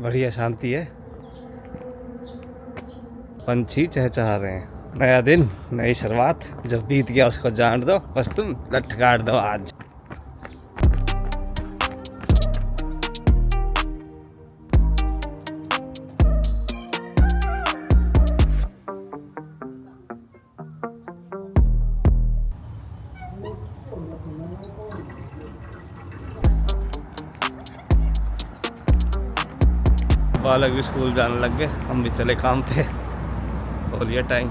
बढ़िया शांति है, पंछी चहचहा रहे हैं। नया दिन, नई शुरुआत, जो बीत गया उसको जान दो, बस तुम लठ काट दो आज। बालक भी स्कूल जाने लग गए, हम भी चले काम पे। हो लिया टाइम।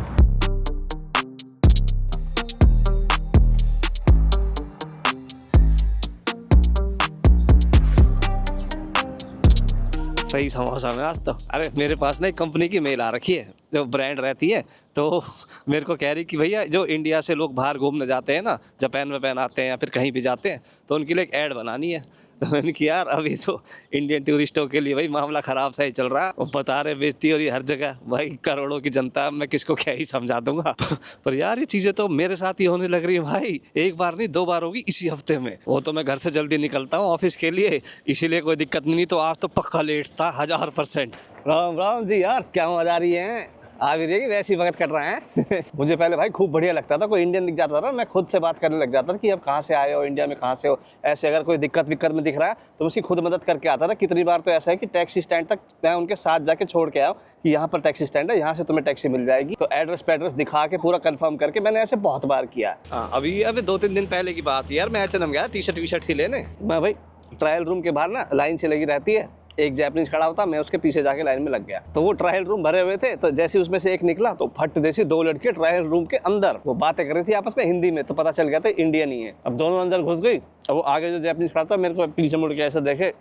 सही समोसा में आज तो। अरे मेरे पास ना एक कंपनी की मेल आ रखी है जो ब्रांड रहती है, तो मेरे को कह रही कि भैया जो इंडिया से लोग बाहर घूमने जाते हैं ना, जापान में आते हैं या फिर कहीं भी जाते हैं, तो उनके लिए एक ऐड बनानी है। तो मैंने कहा यार अभी तो इंडियन टूरिस्टों के लिए भाई मामला ख़राब सा ही चल रहा है, वो बता रहे बेइज्जती हो रही है हर जगह। भाई करोड़ों की जनता है, मैं किसको क्या ही समझा दूंगा। पर यार ये चीज़ें तो मेरे साथ ही होने लग रही है भाई, एक बार नहीं 2 बार होगी इसी हफ्ते में। वो तो मैं घर से जल्दी निकलता हूँ ऑफिस के लिए, इसीलिए कोई दिक्कत नहीं। तो आज तो पक्का लेट था 1000%। राम राम जी यार, क्या मजा आ रही है। आ भी रही है, वैसे ही वक्त कट रहा है। मुझे पहले भाई खूब बढ़िया लगता था, कोई इंडियन दिख जाता था मैं खुद से बात करने लग जाता था कि अब कहाँ से आए हो, इंडिया में कहाँ से हो। ऐसे अगर कोई दिक्कत विक्कत में दिख रहा है तो मैं उसकी खुद मदद करके आता था। कितनी बार तो ऐसा है कि टैक्सी स्टैंड तक मैं उनके साथ जाके छोड़ के आया कि यहाँ पर टैक्सी स्टैंड है, यहाँ से तुम्हें टैक्सी मिल जाएगी। तो एड्रेस पेड्रेस दिखा के पूरा कन्फर्म करके मैंने ऐसे बहुत बार किया। अभी 2-3 दिन पहले की बात यार, मैं H&M गया टी शर्ट सी लेने। मैं भाई ट्रायल रूम के बाहर ना लाइन से लगी रहती है, एक जैपनीज खड़ा होता, मैं उसके पीछे जाके लाइन में लग गया। तो वो ट्रायल रूम भरे हुए थे, तो जैसे उसमें से एक निकला तो फट जैसी 2 लड़के ट्रायल रूम के अंदर वो बातें कर रही थी आपस में हिंदी में। तो पता चल गया था इंडियन ही है। अब दोनों अंदर घुस गई। अब वो आगे जो जैपनीज खड़ा था मेरे को पीछे मुड़ के ऐसे देखे,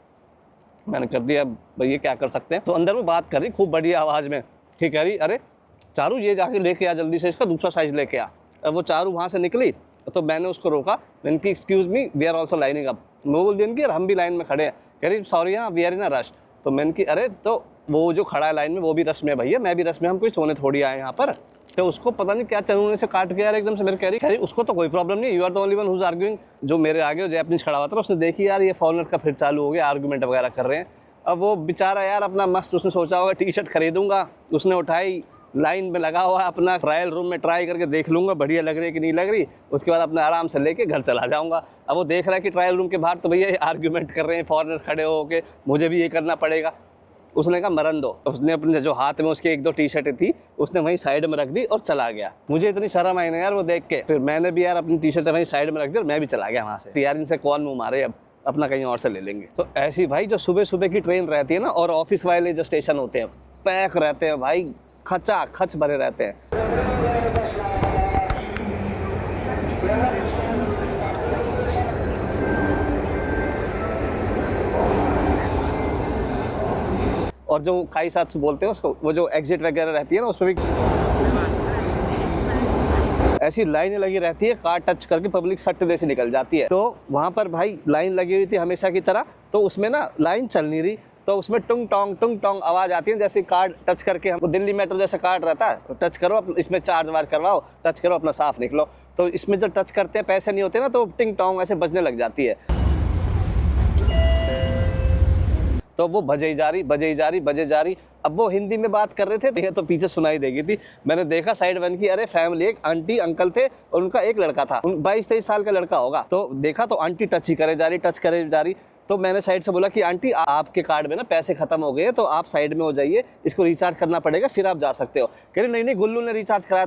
मैंने कर दिया भैया क्या कर सकते हैं। तो अंदर वो बात कर रही खूब बढ़िया आवाज़ में, ठीक है रही, अरे चारू ये जाके लेके आ जल्दी से, इसका दूसरा साइज लेके आ। अब वो चारू वहाँ से निकली तो मैंने उसको रोका, मैंने की excuse me we are also lining up. मैं बोल दिया कि यार हम भी लाइन में खड़े हैं। कह रही सॉरी हाँ we are in a rush. तो मैंने की अरे तो वो जो खड़ा है लाइन में वो भी रश में भैया, मैं भी रश में, हम कोई सोने थोड़ी आए यहाँ पर। तो उसको पता नहीं क्या चलूने से काट के यार एकदम से मेरे कह रही उसको तो कोई प्रॉब्लम नहीं, you are the only one who is arguing. जो मेरे आगे जैपनीज खड़ा हुआ था उसने देखी यार ये फॉरेनर का फिर चालू हो गया, आर्गूमेंट वगैरह कर रहे हैं। अब वो बेचारा यार अपना मस्त, उसने सोचा होगा टी शर्ट खरीदूंगा, उसने उठाई, लाइन में लगा हुआ है अपना, ट्रायल रूम में ट्राई करके देख लूँगा बढ़िया लग रही है कि नहीं लग रही, उसके बाद अपने आराम से लेके घर चला जाऊँगा। अब वो देख रहा है कि ट्रायल रूम के बाहर तो भैया ये आर्ग्यूमेंट कर रहे हैं फॉरेनर्स खड़े हो के, मुझे भी ये करना पड़ेगा। उसने कहा मरन दो। उसने अपने जो हाथ में उसके 1-2 टी शर्टें थी उसने वहीं साइड में रख दी और चला गया। मुझे इतनी शर्म आई ना यार वो देख के, फिर मैंने भी यार अपनी टी शर्टें वहीं साइड में रख दी और मैं भी चला गया वहाँ से। तो यार इनसे कौन मुँह मारे, अब अपना कहीं और से ले लेंगे। तो ऐसी भाई जो सुबह सुबह की ट्रेन रहती है ना, और ऑफिस वाले जो स्टेशन होते हैं पैक रहते हैं भाई, खचा खच भरे रहते हैं। और जो काई साथ बोलते हैं उसको, वो जो एग्जिट वगैरह रहती है ना उसमें भी ऐसी लाइनें लगी रहती है, कार टच करके पब्लिक सट दे से निकल जाती है। तो वहाँ पर भाई लाइन लगी हुई थी हमेशा की तरह, तो उसमें ना लाइन चल नहीं रही, तो उसमें टुंग टोंग आवाज़ आती है। जैसे कार्ड टच करके, हमको दिल्ली मेट्रो जैसा कार्ड रहता है, तो टच करो इसमें चार्ज वार्ज करवाओ, टच करो अपना साफ निकलो। तो इसमें जब टच करते हैं पैसे नहीं होते ना, तो टिंग टोंग ऐसे बजने लग जाती है। तो वो बजे जा रही। अब वो हिंदी में बात कर रहे थे तो पीछे सुनाई देगी थी। मैंने देखा साइड वन की, अरे फैमिली, एक आंटी अंकल थे और उनका एक लड़का था, 22-23 साल का लड़का होगा। तो देखा तो आंटी टच करे जा रही। तो मैंने साइड से बोला कि आंटी आपके कार्ड में ना पैसे खत्म हो गए, तो आप साइड में हो जाइए, इसको रिचार्ज करना पड़ेगा फिर आप जा सकते हो। कह रही नहीं गुल्लू ने रिचार्ज कराया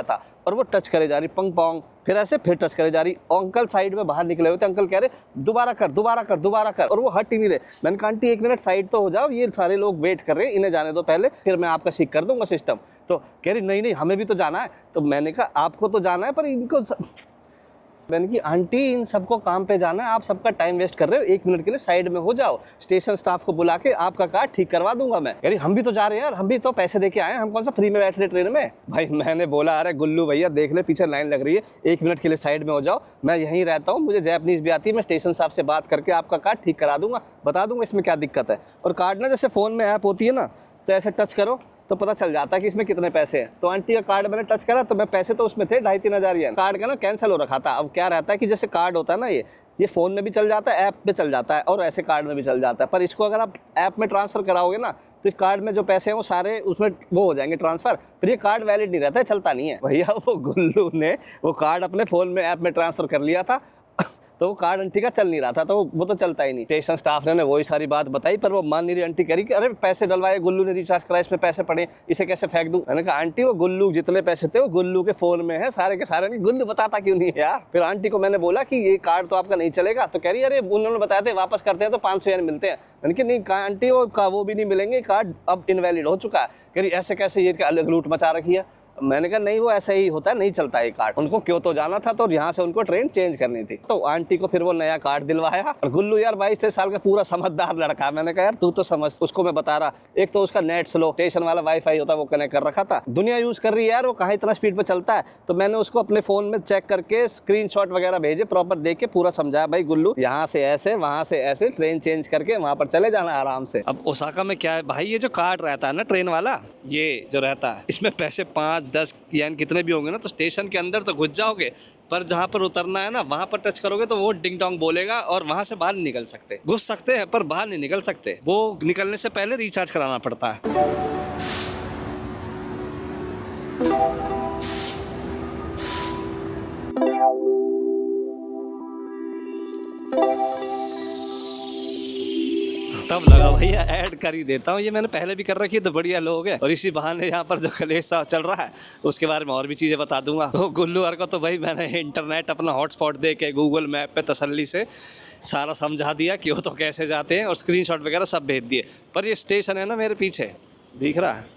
था। और वो टच करे जा रही, पंग पोंग, फिर ऐसे फिर टच करे जा रही। और अंकल साइड में बाहर निकले हुए थे, अंकल कह रहे दोबारा कर, और वो हट ही नहीं रहे। मैंने कहा आंटी 1 मिनट साइड तो हो जाओ, ये सारे लोग वेट कर रहे हैं, इन्हें जाने दो पहले, फिर मैं आपका ठीक कर दूंगा सिस्टम। तो कह रही नहीं हमें भी तो जाना है। तो मैंने कहा आपको तो जाना है पर इनको मैंने कि आंटी इन सबको काम पे जाना है, आप सबका टाइम वेस्ट कर रहे हो, 1 मिनट के लिए साइड में हो जाओ, स्टेशन स्टाफ को बुला के आपका कार्ड ठीक करवा दूंगा मैं। यार हम भी तो जा रहे हैं यार, हम भी तो पैसे दे के आए हैं, हम कौन सा फ्री में बैठ रहे ट्रेन में। भाई मैंने बोला अरे गुल्लू भैया देख ले पीछे लाइन लग रही है, 1 मिनट के लिए साइड में हो जाओ, मैं यहीं रहता हूँ, मुझे जैपनीज भी आती है, मैं स्टेशन स्टाफ से बात करके आपका कार्ड ठीक करा दूंगा, बता दूंगा इसमें क्या दिक्कत है। और कार्ड ना जैसे फ़ोन में ऐप होती है ना, तो ऐसे टच करो तो पता चल जाता है कि इसमें कितने पैसे हैं। तो आंटी का कार्ड मैंने टच करा तो मैं पैसे तो उसमें थे 2,500-3,000 येन। कार्ड का ना कैंसिल हो रखा था। अब क्या रहता है कि जैसे कार्ड होता है ना, ये फ़ोन में भी चल जाता है, ऐप पे चल जाता है और ऐसे कार्ड में भी चल जाता है। पर इसको अगर आप ऐप में ट्रांसफ़र कराओगे ना तो इस कार्ड में जो पैसे हैं वो सारे उसमें वो हो जाएंगे ट्रांसफ़र, फिर ये कार्ड वैलिड नहीं रहता है, चलता नहीं है। भैया वो गुल्लू ने वो कार्ड अपने फ़ोन में ऐप में ट्रांसफ़र कर लिया था तो वो कार्ड आंटी का चल नहीं रहा था, तो वो तो चलता ही नहीं। स्टेशन स्टाफ ने वही सारी बात बताई पर वो मान नहीं रही। आंटी कह रही कि अरे पैसे डलवाए, गुल्लू ने रिचार्ज कराया, इसमें पैसे पड़े, इसे कैसे फेंक दूं। मैंने कहा आंटी वो गुल्लू जितने पैसे थे वो गुल्लू के फ़ोन में है सारे के सारे, नहीं गुल्लू बताता क्यों नहीं है यार। फिर आंटी को मैंने बोला कि ये कार्ड तो आपका नहीं चलेगा, तो कह रही अरे उन्होंने बताया था वापस करते हैं तो 500 येन मिलते हैं। मैंने कहा नहीं आंटी वो भी नहीं मिलेंगे, कार्ड अब इनवैलिड हो चुका है। कह रही ऐसे कैसे, ये अलग लूट मचा रखी है। मैंने कहा नहीं वो ऐसा ही होता है, नहीं चलता है कार्ड। उनको क्यों तो जाना था तो यहाँ से उनको ट्रेन चेंज करनी थी, तो आंटी को फिर वो नया कार्ड दिलवाया। और गुल्लू यार 22 साल का पूरा समझदार लड़का। मैंने कहा यार तू तो समझ, उसको मैं बता रहा, एक तो उसका नेट स्लो, स्टेशन वाला वाईफाई होता है वो कनेक्ट कर रखा था, दुनिया यूज कर रही है यार, वो कहाँ इतना स्पीड पे चलता है। तो मैंने उसको अपने फोन में चेक करके स्क्रीनशॉट वगैरह भेजे, प्रॉपर देख के पूरा समझाया, भाई गुल्लू यहाँ से ऐसे वहाँ से ऐसे ट्रेन चेंज करके वहाँ पर चले जाना आराम से। अब ओसाका में क्या है भाई, ये जो कार्ड रहता है ना ट्रेन वाला, ये जो रहता है इसमें पैसे 5-10 येन कितने भी होंगे ना, तो स्टेशन के अंदर तो घुस जाओगे, पर जहाँ पर उतरना है ना वहाँ पर टच करोगे तो वो डिंग डोंग बोलेगा और वहाँ से बाहर नहीं निकल सकते। घुस सकते हैं पर बाहर नहीं निकल सकते, वो निकलने से पहले रिचार्ज कराना पड़ता है। तब लगा भैया ऐड कर ही देता हूँ, ये मैंने पहले भी कर रखी है तो बढ़िया लोग है, और इसी बहाने यहाँ पर जो कलेश चल रहा है उसके बारे में और भी चीज़ें बता दूंगा। तो गुल्लू हर को तो भाई मैंने इंटरनेट अपना हॉटस्पॉट दे के गूगल मैप पे तसल्ली से सारा समझा दिया कि वो तो कैसे जाते हैं, और स्क्रीनशॉट वगैरह सब भेज दिए। पर ये स्टेशन है ना मेरे पीछे दिख रहा है,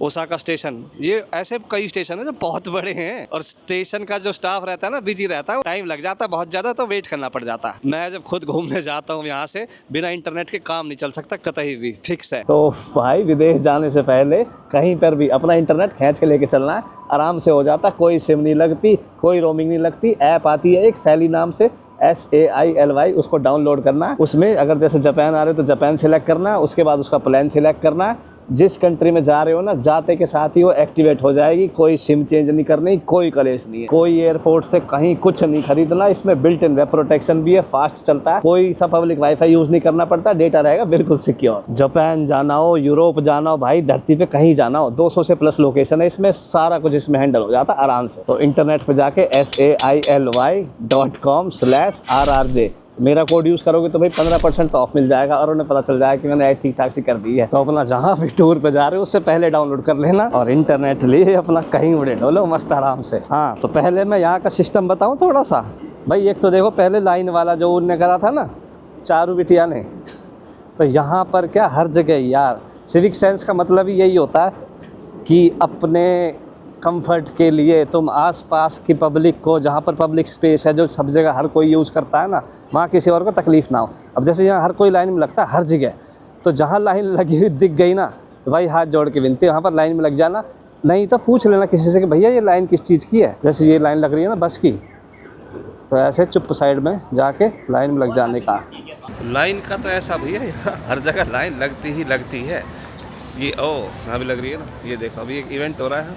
ओसाका स्टेशन, ये ऐसे कई स्टेशन है जो बहुत बड़े हैं, और स्टेशन का जो स्टाफ रहता है ना बिजी रहता है, टाइम लग जाता है बहुत ज़्यादा, तो वेट करना पड़ जाता है। मैं जब खुद घूमने जाता हूँ यहाँ से बिना इंटरनेट के काम नहीं चल सकता कतई भी, फिक्स है। तो भाई विदेश जाने से पहले कहीं पर भी अपना इंटरनेट खींच के लेके चलना है, आराम से हो जाता, कोई सिम नहीं लगती, कोई रोमिंग नहीं लगती। ऐप आती है एक सैली नाम से, SAILY, उसको डाउनलोड करना है। उसमें अगर जैसे जापान आ रहे हो तो जापान सिलेक्ट करना है, उसके बाद उसका प्लान सिलेक्ट करना है। जिस कंट्री में जा रहे हो ना, जाते के साथ ही वो एक्टिवेट हो जाएगी, कोई सिम चेंज नहीं करनी, कोई कलेश नहीं है, कोई एयरपोर्ट से कहीं कुछ नहीं खरीदना। इसमें बिल्ट इन वेब प्रोटेक्शन भी है, फास्ट चलता है, कोई सा पब्लिक वाईफाई यूज नहीं करना पड़ता, डेटा रहेगा बिल्कुल सिक्योर। जापान जाना हो, यूरोप जाना हो, भाई धरती पे कहीं जाना हो, 200 से प्लस लोकेशन है इसमें, सारा कुछ इसमें हैंडल हो जाता आराम से। तो इंटरनेट पे जाके SAILY.com/RRJ मेरा कोड यूज़ करोगे तो भाई 15% तो ऑफ मिल जाएगा, और उन्हें पता चल जाएगा कि मैंने ऐड ठीक ठाक सी कर दी है। तो अपना जहाँ भी टूर पे जा रहे हो उससे पहले डाउनलोड कर लेना, और इंटरनेट लिए अपना कहीं उड़े डोलो मस्त आराम से। हाँ तो पहले मैं यहाँ का सिस्टम बताऊँ थोड़ा सा भाई। एक तो देखो पहले लाइन वाला जो उनने करा था ना चारू बिटिया ने, तो यहाँ पर क्या हर जगह यार सिविक सेंस का मतलब ही यही होता है कि अपने कंफर्ट के लिए तुम आसपास की पब्लिक को, जहाँ पर पब्लिक स्पेस है जो सब जगह हर कोई यूज़ करता है ना, वहाँ किसी और को तकलीफ़ ना हो। अब जैसे यहाँ हर कोई लाइन में लगता है हर जगह, तो जहाँ लाइन लगी हुई दिख गई ना तो भाई हाथ जोड़ के विनती, वहाँ पर लाइन में लग जाना, नहीं तो पूछ लेना किसी से कि भैया ये लाइन किस चीज़ की है। जैसे ये लाइन लग रही है ना बस की, तो ऐसे चुप साइड में जाके लाइन में लग जाने का। लाइन का तो ऐसा भैया यहाँ हर जगह लाइन लगती है। ये यहाँ भी लग रही है ना, ये देखो अभी एक इवेंट हो रहा है।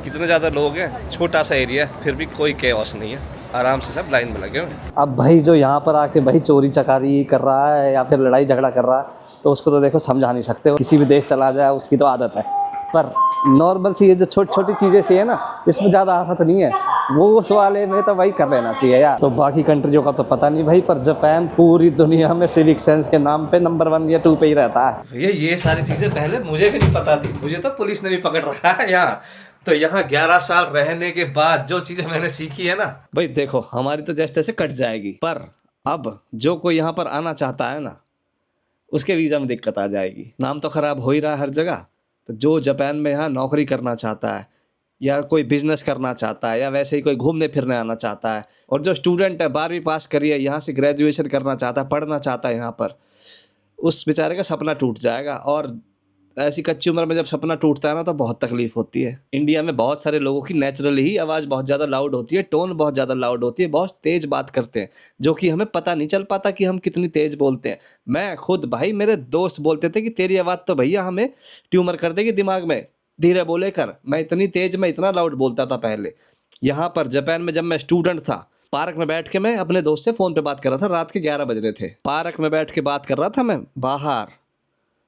कितने ज़्यादा लोग हैं, छोटा सा एरिया फिर भी कोई केओस नहीं है, आराम से सब लाइन में लगे हुए हैं। अब भाई जो यहाँ पर आके भाई चोरी चकारी कर रहा है या फिर लड़ाई झगड़ा कर रहा है, तो उसको तो देखो समझा नहीं सकते, किसी भी देश चला जाए उसकी तो आदत है। पर नॉर्मल सी ये जो छोटी छोटी चीज़ें सी है ना, इसमें ज़्यादा आफत नहीं है, वो उस वाले में तो भाई कर लेना चाहिए यार। तो बाकी कंट्रियों का तो पता नहीं भाई, पर जापान पूरी दुनिया में सिविक सेंस के नाम पे नंबर 1 या 2 पे ही रहता है। ये सारी चीज़ें पहले मुझे भी नहीं पता थी, मुझे तो पुलिस ने भी पकड़ रखा है यहाँ। तो यहाँ 11 साल रहने के बाद जो चीज़ें मैंने सीखी है ना भाई, देखो हमारी तो जैसे तैसे कट जाएगी, पर अब जो कोई यहाँ पर आना चाहता है ना उसके वीज़ा में दिक्कत आ जाएगी। नाम तो ख़राब हो ही रहा है हर जगह, तो जो जापान में यहाँ नौकरी करना चाहता है या कोई बिजनेस करना चाहता है या वैसे ही कोई घूमने फिरने आना चाहता है, और जो स्टूडेंट है 12वीं पास करी है, यहाँ से ग्रेजुएशन करना चाहता है, पढ़ना चाहता है यहाँ पर, उस बेचारे का सपना टूट जाएगा। और ऐसी कच्ची उम्र में जब सपना टूटता है ना तो बहुत तकलीफ होती है। इंडिया में बहुत सारे लोगों की नेचुरली ही आवाज़ बहुत ज़्यादा लाउड होती है, टोन बहुत ज़्यादा लाउड होती है, बहुत तेज़ बात करते हैं, जो कि हमें पता नहीं चल पाता कि हम कितनी तेज़ बोलते हैं। मैं खुद भाई, मेरे दोस्त बोलते थे कि तेरी आवाज़ तो भैया हमें ट्यूमर कर देगी दिमाग में, धीरे बोले कर। मैं इतनी तेज़, मैं इतना लाउड बोलता था पहले। यहाँ पर जापान में जब मैं स्टूडेंट था, पार्क में बैठ के मैं अपने दोस्त से फ़ोन पे बात कर रहा था, रात के 11 बज रहे थे, पार्क में बैठ के बात कर रहा था मैं, बाहर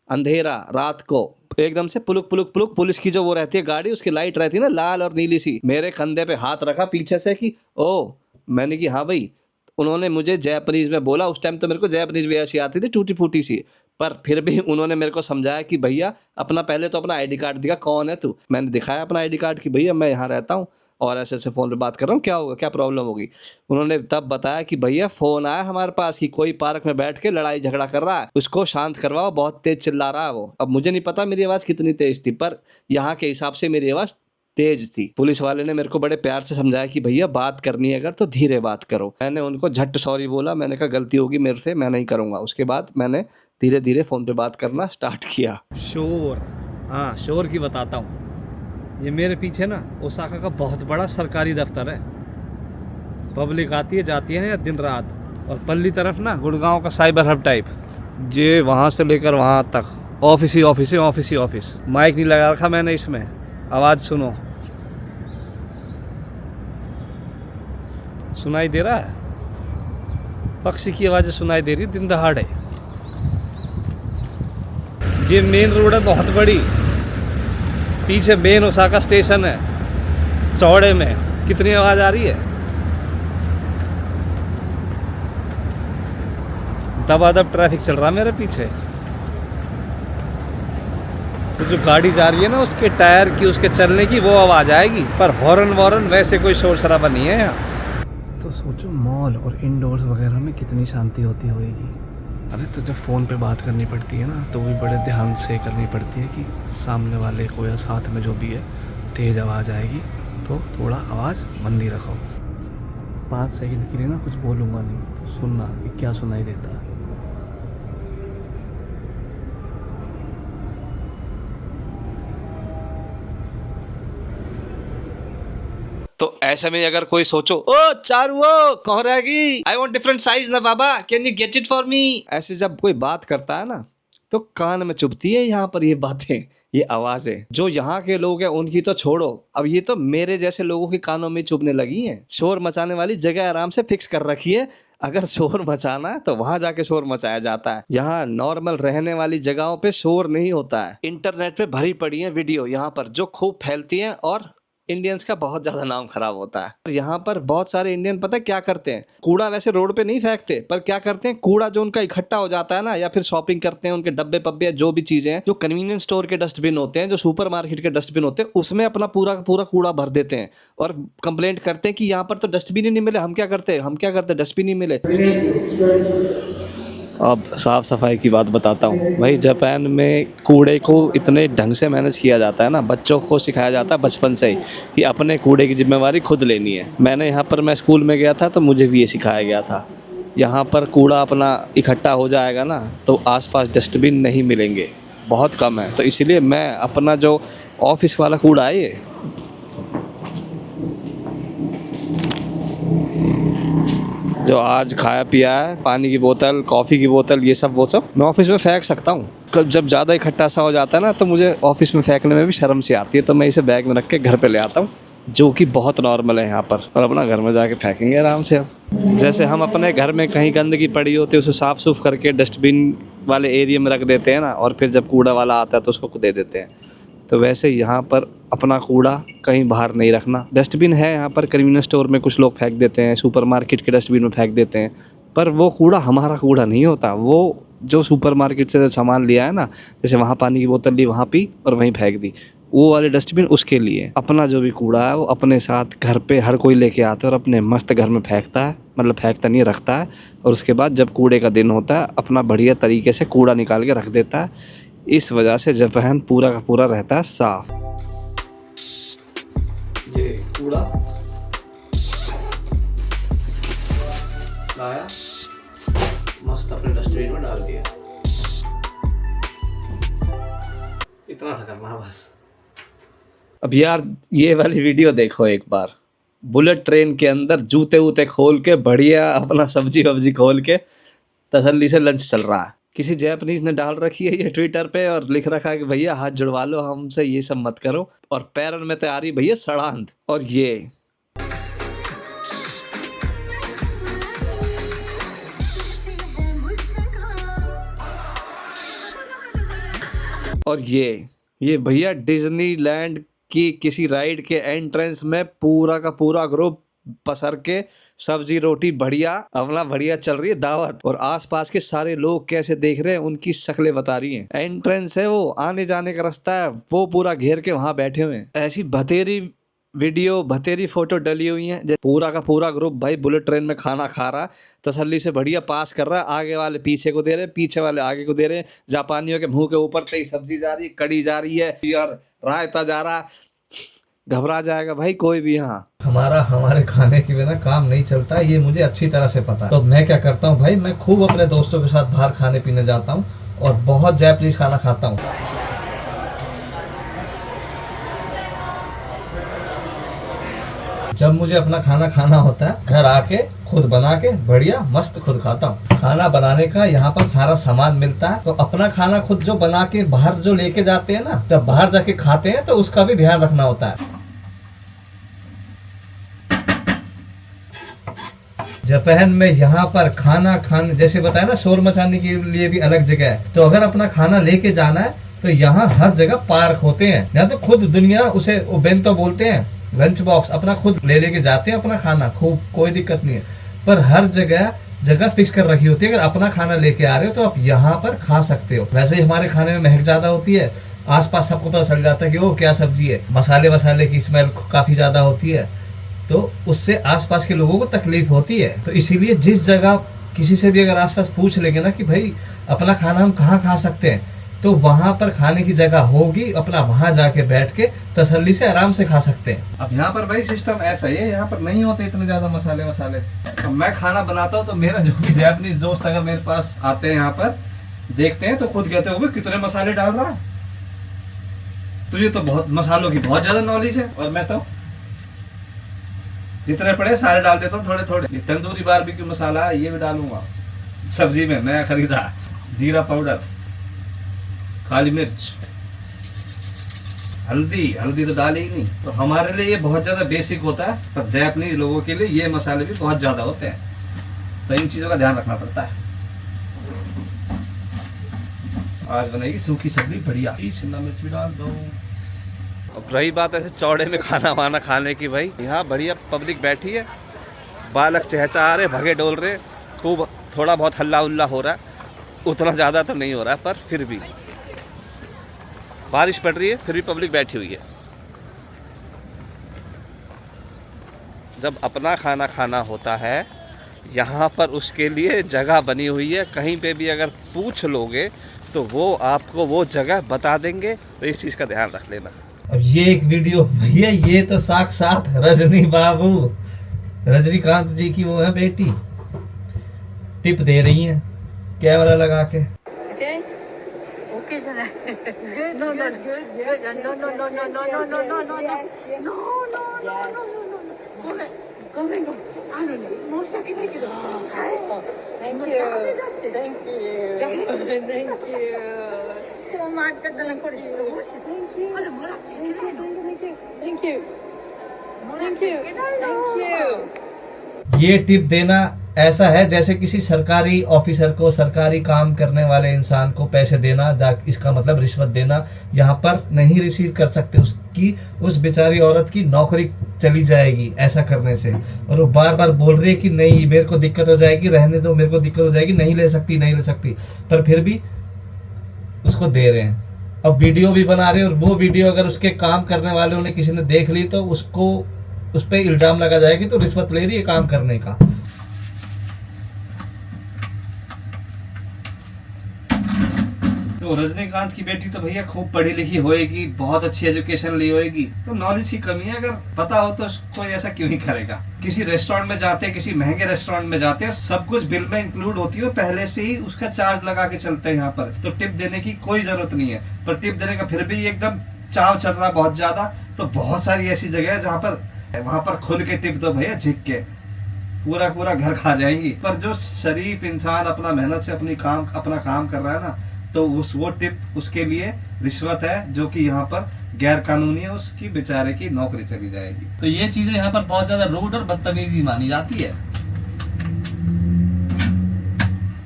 अंधेरा रात को, एकदम से पुलुक पुलुक पुलुक पुलिस की जो वो रहती है गाड़ी, उसकी लाइट रहती है ना लाल और नीली सी, मेरे कंधे पे हाथ रखा पीछे से कि ओ, मैंने कि हाँ भाई। उन्होंने मुझे जैपनीज़ में बोला, उस टाइम तो मेरे को जैपनीज़ भी ऐसी आती थी टूटी फूटी सी, पर फिर भी उन्होंने मेरे को समझाया कि भैया अपना पहले तो अपना आईडी कार्ड दिखा, कौन है तू। मैंने दिखाया अपना आईडी कार्ड कि भैया मैं यहाँ रहता हूँ और ऐसे ऐसे फ़ोन पे बात कर रहा हूँ, क्या होगा, क्या प्रॉब्लम होगी। उन्होंने तब बताया कि भैया फ़ोन आया हमारे पास कि कोई पार्क में बैठ के लड़ाई झगड़ा कर रहा है, उसको शांत करवाओ, बहुत तेज़ चिल्ला रहा है वो। अब मुझे नहीं पता मेरी आवाज़ कितनी तेज़ थी, पर यहाँ के हिसाब से मेरी आवाज़ तेज थी। पुलिस वाले ने मेरे को बड़े प्यार से समझाया कि भैया बात करनी है अगर तो धीरे बात करो। मैंने उनको झट सॉरी बोला, मैंने कहा गलती होगी मेरे से, मैं नहीं करूँगा। उसके बाद मैंने धीरे धीरे फ़ोन पे बात करना स्टार्ट किया। शोर, हाँ शोर की बताता हूँ। ये मेरे पीछे ना ओसाका का बहुत बड़ा सरकारी दफ्तर है, पब्लिक आती है जाती है या दिन रात। और पल्ली तरफ ना गुड़गांव का साइबर हब टाइप, ये वहाँ से लेकर वहाँ तक ऑफिस ही ऑफिस है, ऑफिस ही ऑफिस। माइक नहीं लगा रखा मैंने इसमें, आवाज़ सुनो, सुनाई दे रहा है, पक्षी की आवाज़ें सुनाई दे रही दिन दहाड़े। ये मेन रोड है बहुत बड़ी, पीछे मेन ओसाका स्टेशन है चौड़े में। कितनी आवाज़ आ रही है, दबादब ट्रैफिक चल रहा है मेरे पीछे। तो जो गाड़ी जा रही है ना उसके टायर की, उसके चलने की वो आवाज़ आएगी, पर हॉर्न वॉर्न वैसे कोई शोर शराबा नहीं है यहाँ। तो सोचो मॉल और इंडोर्स वगैरह में कितनी शांति होती होगी। अरे तो जब फ़ोन पे बात करनी पड़ती है ना तो भी बड़े ध्यान से करनी पड़ती है कि सामने वाले को या साथ में जो भी है तेज़ आवाज़ आएगी तो थोड़ा आवाज़ मंदी रखो। 5 सेकंड के लिए ना कुछ बोलूँगा नहीं, तो सुनना कि क्या सुनाई देता है। तो ऐसे में अगर कोई सोचो ओ चारू कहाँ रहेगी, आई वांट डिफरेंट साइज ना बाबा, can you get it for me, ऐसे जब कोई बात करता है ना तो कान में चुभती है यहाँ पर ये बातें, ये आवाज़ें। जो यहाँ के लोग हैं उनकी तो छोड़ो, अब ये तो मेरे जैसे लोगों के कानों में चुभने लगी हैं। शोर मचाने वाली जगह आराम से फिक्स कर रखी है, अगर शोर मचाना है तो वहां जाके शोर मचाया जाता है। यहाँ नॉर्मल रहने वाली जगहों पे शोर नहीं होता है। इंटरनेट पे भरी पड़ी है वीडियो यहाँ पर जो खूब फैलती हैं और इंडियंस का बहुत ज़्यादा नाम खराब होता है। यहाँ पर बहुत सारे इंडियन पता है क्या करते हैं, कूड़ा वैसे रोड पे नहीं फेंकते, पर क्या करते हैं, कूड़ा जो उनका इकट्ठा हो जाता है ना, या फिर शॉपिंग करते हैं उनके डब्बे पब्बे जो भी चीज़ें हैं, जो कन्वीनियंस स्टोर के डस्टबिन होते हैं, जो सुपर मार्केट के डस्टबिन होते हैं, उसमें अपना पूरा पूरा कूड़ा भर देते हैं और कंप्लेंट करते हैं कि यहाँ पर तो डस्टबिन ही नहीं मिले। हम क्या करते डस्टबिन ही मिले। अब साफ़ सफाई की बात बताता हूँ भाई, जापान में कूड़े को इतने ढंग से मैनेज किया जाता है ना, बच्चों को सिखाया जाता है बचपन से ही कि अपने कूड़े की जिम्मेवारी खुद लेनी है। मैंने यहाँ पर, मैं स्कूल में गया था तो मुझे भी ये सिखाया गया था। यहाँ पर कूड़ा अपना इकट्ठा हो जाएगा ना तो आसपास डस्टबिन नहीं मिलेंगे, बहुत कम है। तो इसलिए मैं अपना जो ऑफिस वाला कूड़ा है ये जो आज खाया पिया है, पानी की बोतल, कॉफ़ी की बोतल, ये सब वो सब मैं ऑफिस में फेंक सकता हूँ। जब ज़्यादा इकट्ठा सा हो जाता है ना तो मुझे ऑफिस में फेंकने में भी शर्म सी आती है, तो मैं इसे बैग में रख के घर पे ले आता हूँ, जो कि बहुत नॉर्मल है यहाँ पर, और अपना घर में जाके फेंकेंगे आराम से। अब जैसे हम अपने घर में कहीं गंदगी पड़ी होती है उसे साफ़ सूफ करके डस्टबिन वाले एरिया में रख देते हैं ना, और फिर जब कूड़ा वाला आता है तो उसको दे देते हैं, तो वैसे यहाँ पर अपना कूड़ा कहीं बाहर नहीं रखना। डस्टबिन है यहाँ पर, कन्वीनियंस स्टोर में कुछ लोग फेंक देते हैं, सुपरमार्केट के डस्टबिन में फेंक देते हैं, पर वो कूड़ा हमारा कूड़ा नहीं होता। वो जो सुपरमार्केट से सामान लिया है ना, जैसे वहाँ पानी की बोतल ली, वहाँ पी और वहीं फेंक दी, वो वाले डस्टबिन उसके लिए। अपना जो भी कूड़ा है वो अपने साथ घर पे हर कोई लेके आता है और अपने मस्त घर में फेंकता है, मतलब फेंकता नहीं, रखता है। और उसके बाद जब कूड़े का दिन होता है अपना बढ़िया तरीके से कूड़ा निकाल के रख देता है। इस वजह से जापान पूरा का पूरा रहता है साफ। ये कूड़ा लाया, मस्त अपने डस्टबिन में डाल दिया। इतना सा करना है बस। अब यार ये वाली वीडियो देखो एक बार, बुलेट ट्रेन के अंदर जूते वूते खोल के बढ़िया अपना सब्जी वब्जी खोल के तसल्ली से लंच चल रहा है। किसी जैपनीज ने डाल रखी है ये ट्विटर पे और लिख रखा है कि भैया हाथ जुड़वा लो हमसे, ये सब मत करो। और पैरन में तैयारी भैया सड़ांत। और ये भैया डिज्नीलैंड की किसी राइड के एंट्रेंस में पूरा का पूरा ग्रुप पसर के सब्जी रोटी बढ़िया अपना बढ़िया चल रही है दावत। और आसपास के सारे लोग कैसे देख रहे हैं, उनकी शक्लें बता रही हैं। एंट्रेंस है वो, आने जाने का रास्ता है, वो पूरा घेर के वहां बैठे हुए हैं। ऐसी भतेरी वीडियो भतेरी फोटो डली हुई है। पूरा का पूरा ग्रुप भाई बुलेट ट्रेन में खाना खा रहा है, तसल्ली से बढ़िया पास कर रहा है। आगे वाले पीछे को दे रहे, पीछे वाले आगे को दे रहे। जापानियों के मुंह के ऊपर से सब्जी जा रही, कड़ी जा रही है और रायता जा रहा। घबरा जाएगा भाई कोई भी। यहाँ हमारे खाने के बिना काम नहीं चलता, ये मुझे अच्छी तरह से पता है। तो मैं क्या करता हूँ भाई, मैं खूब अपने दोस्तों के साथ बाहर खाने पीने जाता हूँ और बहुत जापानीज खाना खाता हूँ। जब मुझे अपना खाना खाना होता है, घर आके खुद बना के बढ़िया मस्त खुद खाता हूँ। खाना बनाने का यहाँ पर सारा सामान मिलता है, तो अपना खाना खुद जो बना के बाहर जो लेके जाते हैं ना, जब बाहर जाके खाते हैं तो उसका भी ध्यान रखना होता है। जापान में यहाँ पर खाना खाने जैसे बताया ना, शोर मचाने के लिए भी अलग जगह है। तो अगर अपना खाना लेके जाना है तो यहाँ हर जगह पार्क होते हैं। यहाँ तो खुद दुनिया उसे बेंतो बोलते हैं, लंच बॉक्स अपना खुद लेके जाते हैं अपना खाना, खूब कोई दिक्कत नहीं है। पर हर जगह फिक्स कर रखी होती है, अगर अपना खाना लेके आ रहे हो तो आप यहाँ पर खा सकते हो। वैसे ही हमारे खाने में महक ज्यादा होती है, आसपास सबको पता चल जाता है कि वो क्या सब्जी है। मसाले की स्मेल काफी ज्यादा होती है, तो उससे आसपास के लोगों को तकलीफ होती है। तो इसीलिए जिस जगह किसी से भी अगर आसपास पूछ लेंगे ना कि भाई अपना खाना हम कहाँ खा सकते हैं, तो वहां पर खाने की जगह होगी, अपना वहां जाके बैठ के तसल्ली से आराम से खा सकते हैं। अब यहाँ पर भाई सिस्टम ऐसा ही है, यहाँ पर नहीं होते इतने ज्यादा मसाले। अब मैं खाना बनाता हूँ तो मेरा जो भी जापानीज दोस्त अगर मेरे पास आते हैं यहाँ पर देखते हैं तो खुद कहते हो कितने मसाले डाल रहा है, तुझे तो बहुत मसालों की बहुत ज्यादा नॉलेज है। और मैं तो जितने पड़े सारे डाल देता हूँ थोड़े थोड़े। तंदूरी बारबेक्यू मसाला ये भी डालूंगा सब्जी में, नया खरीदा। जीरा पाउडर, काली मिर्च, हल्दी तो डाली ही नहीं। तो हमारे लिए ये बहुत ज्यादा बेसिक होता है, पर जापानीज लोगों के लिए ये मसाले भी बहुत ज्यादा होते हैं, तो इन चीजों का ध्यान रखना पड़ता है। आज बनेगी सूखी सब्जी बढ़िया, शिमला मिर्च भी डाल दो। अब रही बात ऐसे चौड़े में खाना वाना खाने की, भाई यहाँ बढ़िया पब्लिक बैठी है, बालक चहचा रहे, भगे डोल रहे, खूब थोड़ा बहुत हल्ला उल्ला हो रहा है, उतना ज़्यादा तो नहीं हो रहा है, पर फिर भी बारिश पड़ रही है, फिर भी पब्लिक बैठी हुई है। जब अपना खाना खाना होता है यहाँ पर, उसके लिए जगह बनी हुई है। कहीं पे भी अगर पूछ लोगे तो वो आपको वो जगह बता देंगे, तो इस चीज़ का ध्यान रख लेना। अब ये एक वीडियो भैया, ये तो साक्षात रजनी बाबू, रजनीकांत जी की वो है बेटी, टिप दे रही हैं कैमरा लगा के। ये टिप देना ऐसा है जैसे किसी सरकारी ऑफिसर को, सरकारी काम करने वाले इंसान को पैसे देना, इसका मतलब रिश्वत देना। यहाँ पर नहीं रिसीव कर सकते, उस बेचारी औरत की नौकरी चली जाएगी ऐसा करने से। और वो बार बार बोल रही है कि नहीं मेरे को दिक्कत हो जाएगी, रहने दो, मेरे को दिक्कत हो जाएगी, नहीं ले सकती, पर फिर भी उसको दे रहे हैं। अब वीडियो भी बना रहे हैं, और वो वीडियो अगर उसके काम करने वालों ने किसी ने देख ली तो उसको उस पर इल्जाम लगा जाएगी, तो रिश्वत ले रही है काम करने का। तो रजनीकांत की बेटी तो भैया खूब पढ़ी लिखी होएगी, बहुत अच्छी एजुकेशन ली होएगी, तो नॉलेज की कमी है। अगर पता हो तो कोई ऐसा क्यों ही करेगा। किसी रेस्टोरेंट में जाते हैं, किसी महंगे रेस्टोरेंट में जाते हैं, सब कुछ बिल में इंक्लूड होती है, पहले से ही उसका चार्ज लगा के चलते हैं यहाँ पर, तो टिप देने की कोई जरूरत नहीं है। पर टिप देने का फिर भी एकदम चाव चल रहा बहुत ज्यादा। तो बहुत सारी ऐसी जगह है जहाँ पर वहां पर खुल के टिप दो भैया, झिक के पूरा पूरा घर खा जाएंगी। पर जो शरीफ इंसान अपना मेहनत से अपना काम कर रहा है ना, तो वो टिप उसके लिए रिश्वत है, जो कि यहाँ पर गैर कानूनी है, उसकी बेचारे की नौकरी चली जाएगी। तो ये चीजें यहाँ पर बहुत ज्यादा रूड और बदतमीजी मानी जाती है।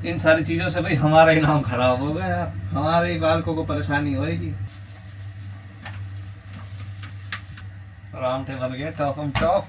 इन सारी चीजों से भाई हमारा ही नाम खराब होगा यार, हमारे ही बालकों को परेशानी होगी। आराम से बन गया टॉप एंड टॉप।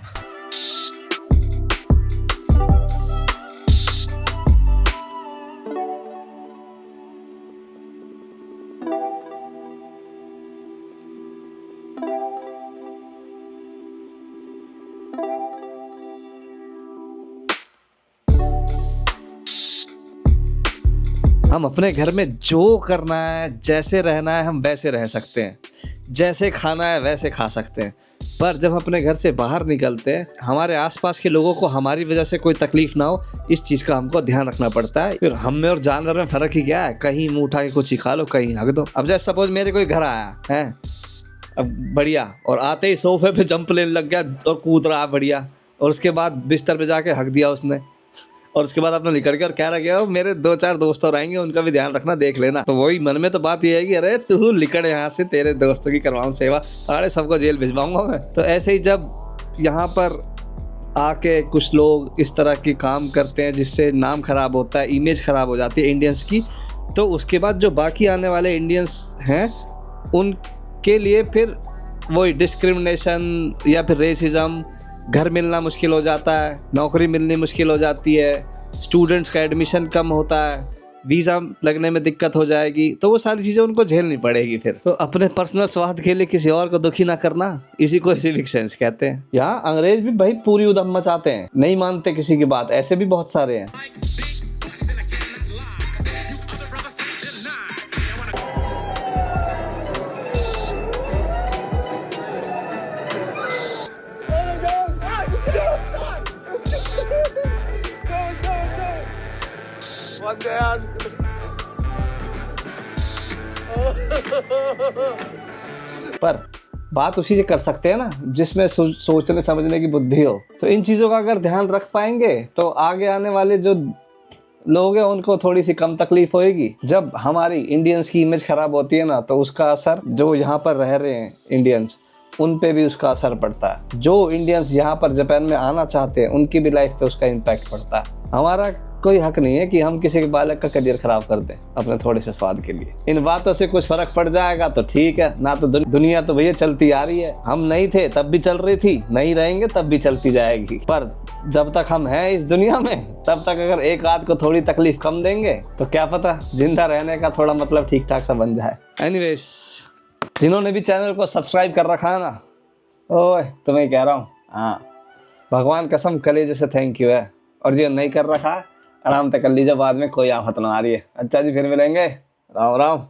हम अपने घर में जो करना है, जैसे रहना है, हम वैसे रह सकते हैं, जैसे खाना है वैसे खा सकते हैं। पर जब अपने घर से बाहर निकलते हैं, हमारे आसपास के लोगों को हमारी वजह से कोई तकलीफ ना हो, इस चीज़ का हमको ध्यान रखना पड़ता है। फिर हम में और जानवर में फ़र्क ही क्या है, कहीं मुँह उठा के कुछ ही खा लो, कहीं हक दो। अब जैसे सपोज मेरे कोई घर आया है, अब बढ़िया, और आते ही सोफे पे जंप लेने लग गया और कूद रहा बढ़िया, और उसके बाद बिस्तर पे जाके हक दिया उसने, और उसके बाद अपना निकल के और कह रहा गया मेरे 2-4 दोस्त और आएंगे, उनका भी ध्यान रखना, देख लेना। तो वही मन में तो बात ये है कि अरे तू निकल यहाँ से, तेरे दोस्तों की करवाऊँ सेवा, सारे सबको जेल भिजवाऊंगा मैं। तो ऐसे ही जब यहाँ पर आके कुछ लोग इस तरह के काम करते हैं जिससे नाम खराब होता है, इमेज खराब हो जाती है इंडियंस की, तो उसके बाद जो बाकी आने वाले इंडियंस हैं उनके लिए फिर वही डिस्क्रिमिनेशन या फिर रेसिज्म, घर मिलना मुश्किल हो जाता है, नौकरी मिलनी मुश्किल हो जाती है, स्टूडेंट्स का एडमिशन कम होता है, वीज़ा लगने में दिक्कत हो जाएगी, तो वो सारी चीज़ें उनको झेलनी पड़ेगी। फिर तो अपने पर्सनल स्वार्थ के लिए किसी और को दुखी ना करना, इसी को सिविक सेंस कहते हैं। यहाँ अंग्रेज भी भाई पूरी उधम मचाते हैं, नहीं मानते किसी की बात, ऐसे भी बहुत सारे हैं। पर बात उसी से कर सकते हैं ना जिसमें सोचने समझने की बुद्धि हो। तो इन चीज़ों का अगर ध्यान रख पाएंगे तो आगे आने वाले जो लोग हैं उनको थोड़ी सी कम तकलीफ होएगी। जब हमारी इंडियंस की इमेज खराब होती है ना, तो उसका असर जो यहाँ पर रह रहे हैं इंडियंस, उन पे भी उसका असर पड़ता है। जो इंडियंस यहाँ पर जापान में आना चाहते हैं उनकी भी लाइफ पे उसका इम्पैक्ट पड़ता है। हमारा कोई हक नहीं है कि हम किसी के बालक का करियर खराब कर दें अपने थोड़े से स्वाद के लिए। इन बातों से कुछ फर्क पड़ जाएगा तो ठीक है, ना तो दुनिया तो भैया चलती आ रही है। हम नहीं थे तब भी चल रही थी, नहीं रहेंगे तब भी चलती जाएगी। पर जब तक हम हैं इस दुनिया में, तब तक अगर एक आध को थोड़ी तकलीफ कम देंगे तो क्या पता जिंदा रहने का थोड़ा मतलब ठीक ठाक सा बन जाए। एनीवेज, जिन्होंने भी चैनल को सब्सक्राइब कर रखा है ना, ओए तुम्हें कह रहा हूँ, हाँ भगवान कसम कलेजे से थैंक यू है। और जो नहीं कर रखा आराम से कर लीजिए, बाद में कोई आफत ना आ रही है। अच्छा जी, फिर मिलेंगे, राम राम।